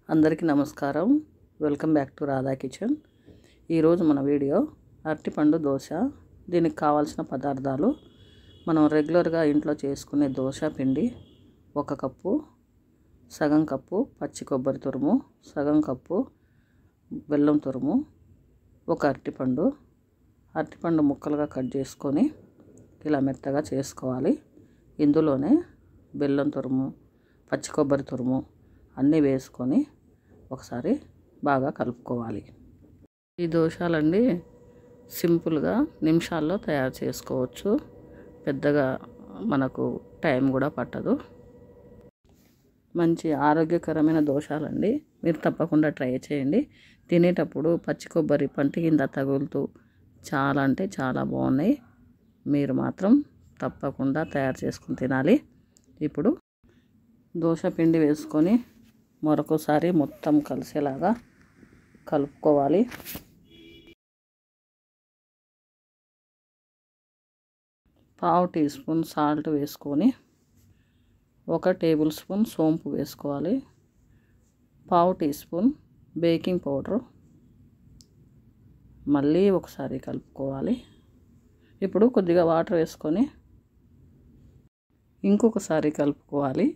అందరికీ నమస్కారం. Welcome back to Radha kitchen. ఈరోజు మన వీడియో అరటిపండు దోశ. దీనికి కావాల్సిన పదార్థాలు మనం రెగ్యులర్గా ఇంట్లో చేసుకునే దోశ పిండి 1 కప్పు, సగం కప్పు పచ్చి కొబ్బరి తురుము, సగం కప్పు బెల్లం తురుము, 1 అరటిపండు ముక్కలుగా కట్ చేసుకొని ఇలా మెత్తగా చేసుకోవాలి. ఇందులోనే బెల్లం తురుము, పచ్చి కొబ్బరి తురుము అన్నీ వేసుకొని ఒకసారి బాగా కలుపుకోవాలి. ఈ దోశలండి సింపుల్గా నిమిషాల్లో తయారు చేసుకోవచ్చు. పెద్దగా మనకు టైం కూడా పట్టదు. మంచి ఆరోగ్యకరమైన దోశలండి. మీరు తప్పకుండా ట్రై చేయండి. తినేటప్పుడు పచ్చి కొబ్బరి పంటి కింద తగులుతూ చాలా అంటే చాలా బాగున్నాయి. మీరు మాత్రం తప్పకుండా తయారు చేసుకుని తినాలి. ఇప్పుడు దోశ పిండి వేసుకొని మరొకసారి మొత్తం కలిసేలాగా కలుపుకోవాలి. పావు టీ స్పూన్ సాల్ట్ వేసుకొని 1 టేబుల్ స్పూన్ సోంపు వేసుకోవాలి. పావు టీ స్పూన్ బేకింగ్ పౌడర్, మళ్ళీ ఒకసారి కలుపుకోవాలి. ఇప్పుడు కొద్దిగా వాటర్ వేసుకొని ఇంకొకసారి కలుపుకోవాలి.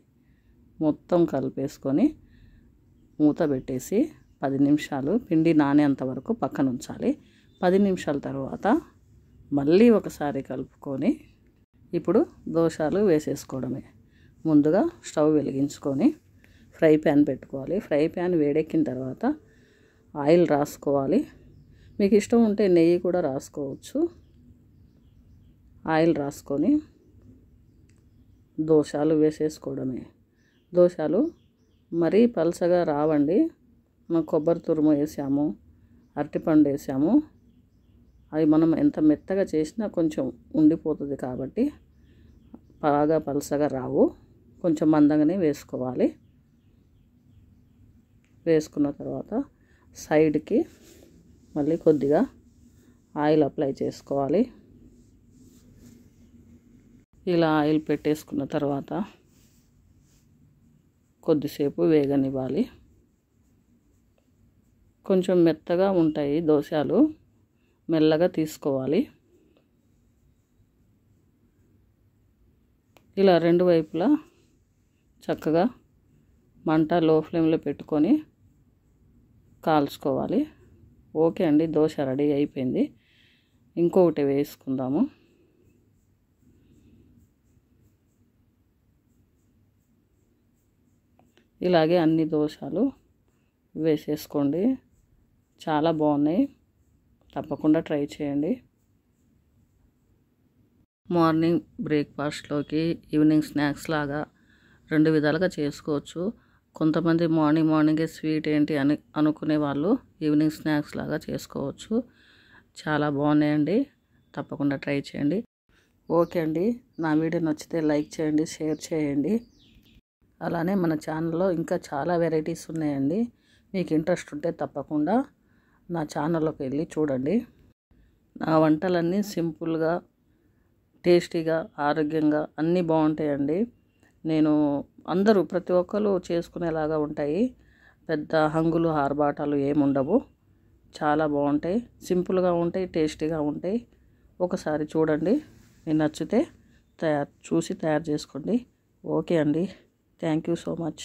మొత్తం కలిపేసుకొని మూత పెట్టేసి 10 నిమిషాలు పిండి నానేంత వరకు పక్కన ఉంచాలి. 10 నిమిషాల తర్వాత మళ్ళీ ఒకసారి కలుపుకొని ఇప్పుడు దోశలు వేసేసుకోవడమే. ముందుగా స్టవ్ వెలిగించుకొని ఫ్రై ప్యాన్ పెట్టుకోవాలి. ఫ్రై ప్యాన్ వేడెక్కిన తర్వాత ఆయిల్ రాసుకోవాలి. మీకు ఇష్టం ఉంటే నెయ్యి కూడా రాసుకోవచ్చు. ఆయిల్ రాసుకొని దోశలు వేసేసుకోవడమే. దోశలు మరీ పలచగా రావండి. మనం కొబ్బరి తురుము వేసాము, అరటిపండు వేసాము. అవి మనం ఎంత మెత్తగా చేసినా కొంచెం ఉండిపోతుంది కాబట్టి బాగా పలచగా రావు. కొంచెం మందంగానే వేసుకోవాలి. వేసుకున్న తర్వాత సైడ్కి మళ్ళీ కొద్దిగా ఆయిల్ అప్లై చేసుకోవాలి. ఇలా ఆయిల్ పెట్టేసుకున్న తర్వాత కొద్దిసేపు వేగనివ్వాలి. కొంచెం మెత్తగా ఉంటాయి దోశలు, మెల్లగా తీసుకోవాలి. ఇలా 2 వైపులా చక్కగా మంట లో ఫ్లేమ్లో పెట్టుకొని కాల్చుకోవాలి. ఓకే అండి, దోశ రెడీ అయిపోయింది. ఇంకొకటి వేసుకుందాము. ఇలాగే అన్ని దోశలు వేసేసుకోండి. చాలా బాగున్నాయి. తప్పకుండా ట్రై చేయండి. మార్నింగ్ బ్రేక్ఫాస్ట్లోకి, ఈవినింగ్ స్నాక్స్ లాగా 2 విధాలుగా చేసుకోవచ్చు. కొంతమంది మార్నింగే స్వీట్ ఏంటి అని అనుకునే వాళ్ళు ఈవినింగ్ స్నాక్స్ లాగా చేసుకోవచ్చు. చాలా బాగున్నాయండి. తప్పకుండా ట్రై చేయండి. ఓకే అండి, నా వీడియో నచ్చితే లైక్ చేయండి, షేర్ చేయండి. అలానే మన ఛానల్లో ఇంకా చాలా వెరైటీస్ ఉన్నాయండి. మీకు ఇంట్రెస్ట్ ఉంటే తప్పకుండా నా ఛానల్లోకి వెళ్ళి చూడండి. నా వంటలన్నీ సింపుల్గా, టేస్టీగా, ఆరోగ్యంగా అన్నీ బాగుంటాయండి. ప్రతి ఒక్కరు చేసుకునేలాగా ఉంటాయి. పెద్ద హంగులు ఆర్భాటాలు ఏముండవు. చాలా బాగుంటాయి. సింపుల్గా ఉంటాయి, టేస్టీగా ఉంటాయి. ఒకసారి చూడండి. మీకు నచ్చితే చూసి తయారు చేసుకోండి. ఓకే అండి. Thank you so much.